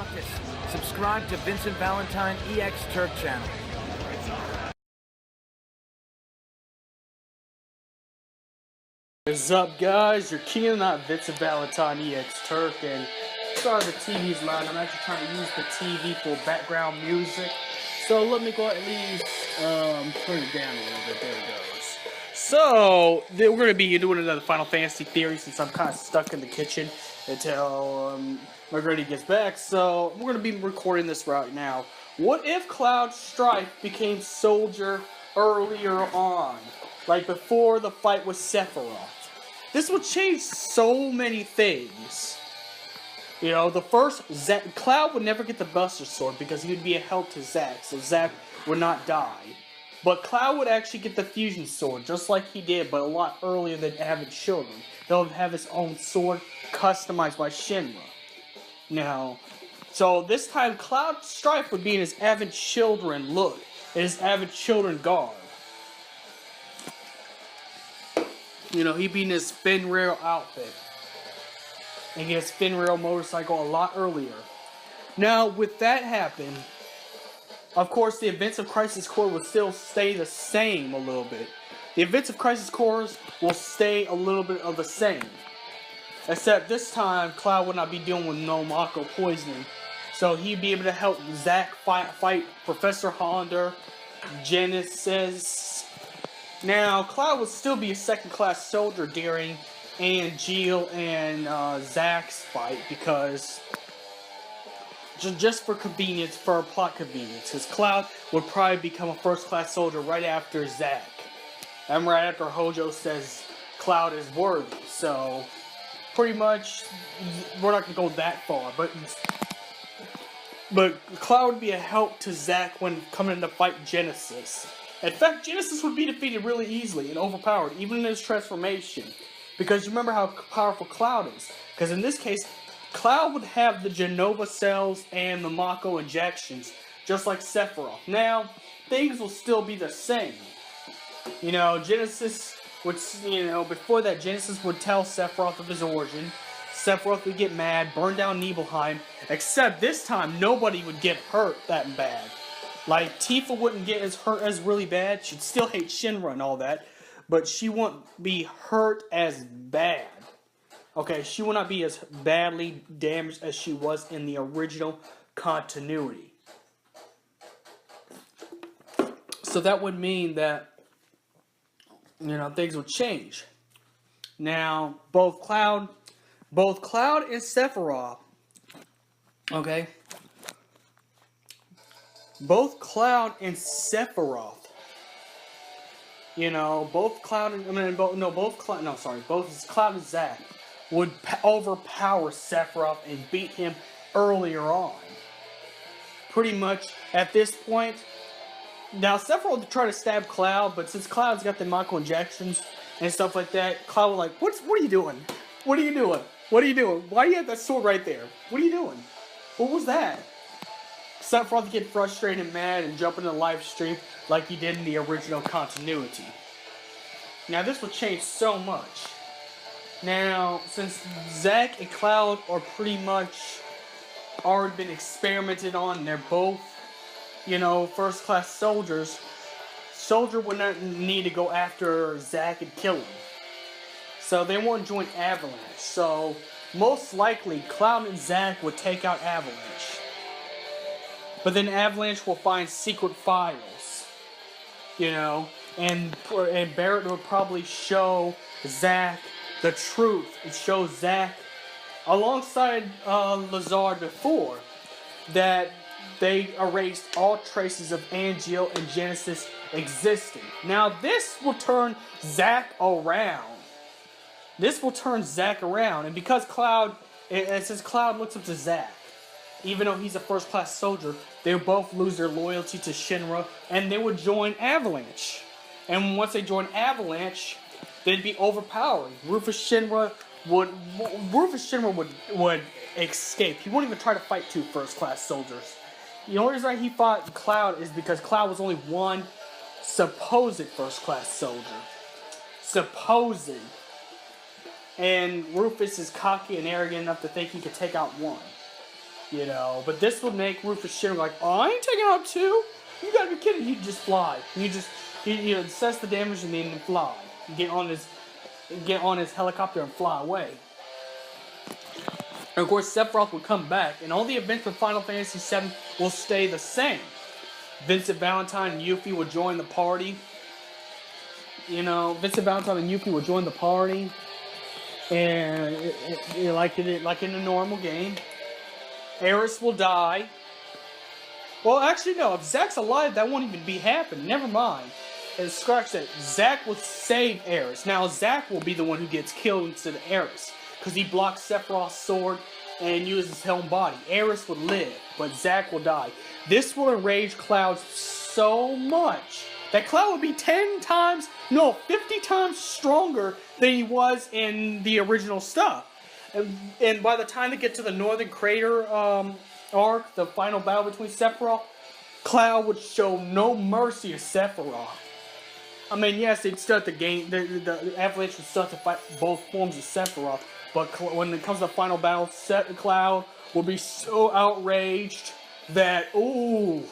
Raucous. Subscribe to Vincent Valentine EX Turk channel. What's up, guys? You're keen on Vincent Valentine EX Turk, and sorry the TV's loud. I'm actually trying to use the TV for background music. So let me go at least turn it down a little bit. There it goes. So we're going to be doing another Final Fantasy theory since I'm kind of stuck in the kitchen until Marguerite gets back. So we're going to be recording this right now. What if Cloud Strife became Soldier earlier on? Like before the fight with Sephiroth. This would change so many things. You know, the first, Cloud would never get the Buster Sword because he would be a help to Zack, so Zack would not die. But Cloud would actually get the Fusion Sword, just like he did, but a lot earlier than Avid Children. He'll have his own sword customized by Shinra. Now, so this time Cloud Strife would be in his Avid Children look, in his Avid Children garb. You know, he'd be in his Fenrir outfit. And get his Fenrir motorcycle a lot earlier. Now, with that happen, of course, the events of Crisis Core will still stay the same a little bit. The events of Crisis Core will stay a little bit of the same. Except this time, Cloud would not be dealing with no Mako poisoning. So he'd be able to help Zack fight Professor Hollander, Genesis. Now, Cloud would still be a second-class soldier during Jill and Zack's fight because just for convenience, for plot convenience, because Cloud would probably become a first-class soldier right after Zack, and right after Hojo says Cloud is worthy. So pretty much, we're not gonna go that far, but Cloud would be a help to Zack when coming in to fight Genesis. In fact, Genesis would be defeated really easily and overpowered, even in his transformation. Because you remember how powerful Cloud is. Because in this case, Cloud would have the Genova cells and the Mako injections, just like Sephiroth. Now, things will still be the same. You know, Genesis would, before that, Genesis would tell Sephiroth of his origin. Sephiroth would get mad, burn down Nibelheim. Except this time, nobody would get hurt that bad. Like, Tifa wouldn't get as hurt as really bad. She'd still hate Shinra and all that. But she won't be hurt as bad. Okay, she will not be as badly damaged as she was in the original continuity. So that would mean that, things would change. Now, both Cloud and Sephiroth, okay? Both Cloud and Sephiroth, both Cloud and Zack would overpower Sephiroth and beat him earlier on. Pretty much at this point. Now, Sephiroth would try to stab Cloud, but since Cloud's got the Mako injections and stuff like that, Cloud was like, what are you doing? What are you doing? What are you doing? Why do you have that sword right there? What are you doing? What was that? Sephiroth would get frustrated and mad and jump into the live stream like he did in the original continuity. Now, this would change so much. Now, since Zack and Cloud are pretty much already been experimented on, and they're both, first-class soldiers, Soldier would not need to go after Zack and kill him. So they won't join Avalanche. So, most likely, Cloud and Zack would take out Avalanche. But then Avalanche will find secret files, and Barrett would probably show Zack the truth. And show Zack, alongside Lazard before, that they erased all traces of Angeal and Genesis existing. Now this will turn Zack around. And because since Cloud looks up to Zack, even though he's a first-class soldier, they would both lose their loyalty to Shinra, and they would join Avalanche. And once they join Avalanche, they'd be overpowering. Rufus Shinra would escape. He wouldn't even try to fight two first-class soldiers. The only reason he fought Cloud is because Cloud was only one supposed first-class soldier. Supposed. And Rufus is cocky and arrogant enough to think he could take out one. You know, but this would make Rufus Shinra like, oh, I ain't taking out two. You gotta be kidding. He'd just fly. He assess the damage and then fly. Get on his helicopter and fly away. And of course, Sephiroth would come back, and all the events from Final Fantasy VII will stay the same. Vincent Valentine and Yuffie will join the party. You know, Vincent Valentine and Yuffie will join the party, and like in a normal game. Aeris will die. Well, actually, no. If Zack's alive, that won't even be happening. Never mind. And scratch that. Zack will save Aeris. Now, Zack will be the one who gets killed instead of Aeris, because he blocks Sephiroth's sword and uses his own body. Aeris would live, but Zack will die. This will enrage Cloud so much that Cloud would be 50 times stronger than he was in the original stuff. And by the time they get to the Northern Crater arc, the final battle between Sephiroth, Cloud would show no mercy to Sephiroth. I mean, yes, they'd start the game, the Avalanche would start to fight both forms of Sephiroth, but when it comes to the final battle, Cloud will be so outraged that, ooh,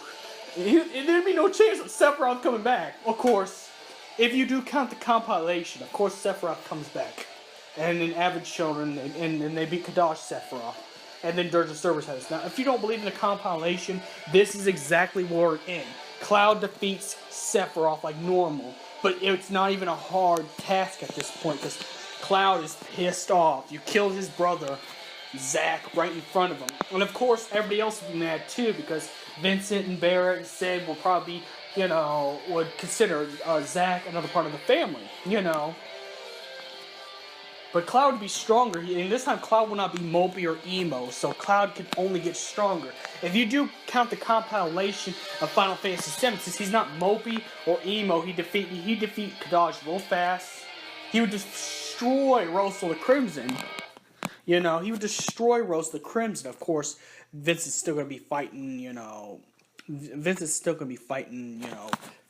there'd be no chance of Sephiroth coming back. Of course, if you do count the compilation, of course Sephiroth comes back. And then Avid Children, and they beat Kadash Sephiroth. And then Dirge of Cerberus has. Now, if you don't believe in the compilation, this is exactly where we're in. Cloud defeats Sephiroth like normal. But it's not even a hard task at this point, because Cloud is pissed off. You killed his brother, Zack, right in front of him. And of course, everybody else would be mad too, because Vincent and Barrett and Sid will probably, would consider Zack another part of the family, But Cloud would be stronger, and this time Cloud will not be mopey or emo, so Cloud can only get stronger. If you do count the compilation of Final Fantasy VII, since he's not mopey or emo, he defeat Kadash real fast. He would destroy Rosal the Crimson. He would destroy Rosal the Crimson. Of course, Vincent's still gonna be fighting,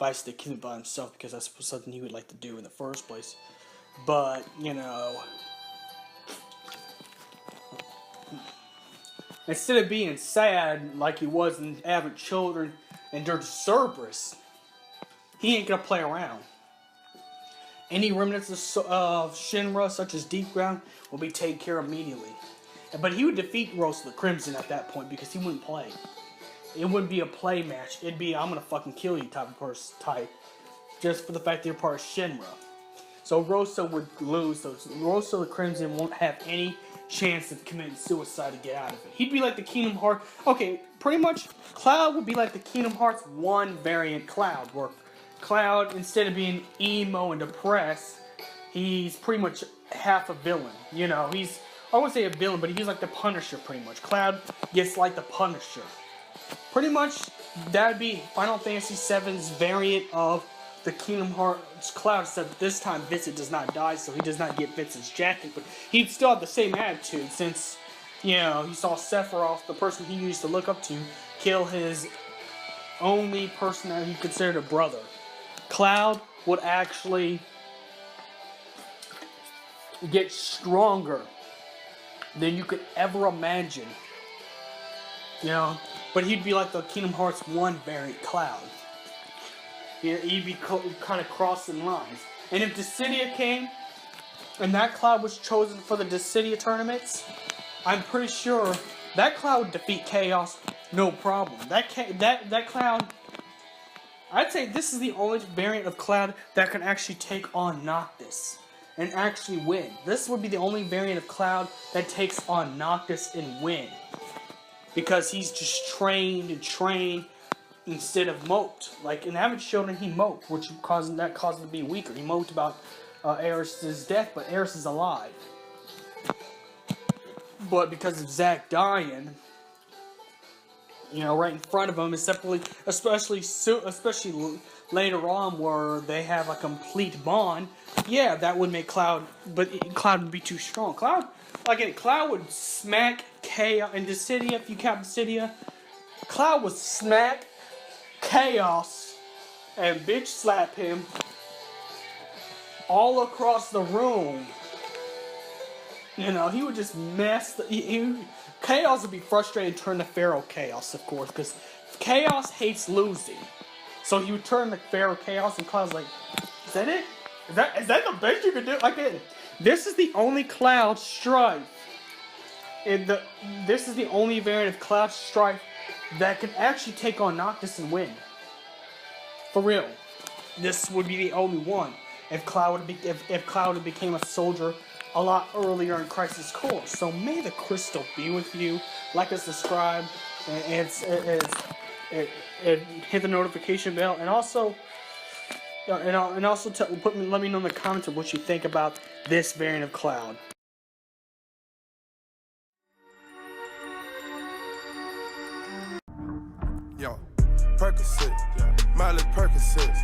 Vice the King by himself, because that's something he would like to do in the first place. But, instead of being sad like he was in Avid Children and Dirge of Cerberus, he ain't gonna play around. Any remnants of Shinra, such as Deep Ground, will be taken care of immediately. But he would defeat Rosal the Crimson at that point, because he wouldn't play. It wouldn't be a play match. It'd be, I'm gonna fucking kill you type of person type. Just for the fact that you're part of Shinra. So Rosal would lose, so Rosal the Crimson won't have any chance of committing suicide to get out of it. He'd be like the Kingdom Hearts. Okay, pretty much Cloud would be like the Kingdom Hearts 1 variant Cloud, where Cloud, instead of being emo and depressed, he's pretty much half a villain. He's, I wouldn't say a villain, but he's like the Punisher pretty much. Cloud gets like the Punisher. Pretty much, that'd be Final Fantasy VII's variant of the Kingdom Hearts Cloud, except this time Vincent does not die, so he does not get Vincent's jacket, but he'd still have the same attitude, since, he saw Sephiroth, the person he used to look up to, kill his only person that he considered a brother. Cloud would actually get stronger than you could ever imagine, but he'd be like the Kingdom Hearts 1 variant Cloud. He'd be kind of crossing lines. And if Dissidia came, and that Cloud was chosen for the Dissidia tournaments, I'm pretty sure that Cloud would defeat Chaos no problem. That Cloud, I'd say this is the only variant of Cloud that can actually take on Noctis and actually win. This would be the only variant of Cloud that takes on Noctis and win. Because he's just trained instead of moped. Like in Avid Children, he moped, which caused him to be weaker. He moped about Aeris' death, but Aeris is alive. But because of Zack dying, right in front of him, especially later on where they have a complete bond, yeah, that would make Cloud, but Cloud would be too strong. Cloud would smack Chaos, and Dissidia, if you count Dissidia, Cloud would smack Chaos and bitch slap him all across the room You know, he would just mess. Chaos would be frustrated and turn to Pharaoh Chaos, of course, because Chaos hates losing. So he would turn to Pharaoh Chaos, and Cloud's like, "Is that it? Is that the best you can do?" Like, this is the only Cloud Strife. This is the only variant of Cloud Strife that can actually take on Noctis and win. For real, this would be the only one. If Cloud had became a soldier a lot earlier in Crisis Core. So may the crystal be with you. Like us, subscribe, and hit the notification bell, and also let me know in the comments of what you think about this variant of Cloud. Yo, Percocet, yeah. Miley Percocet,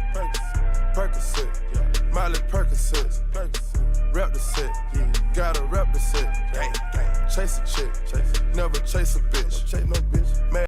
Percocet, yeah. Miley Percocet, rep the set, yeah. Gotta rep the set, gang, gang. Chase a chick, never chase a bitch, chase no bitch, man.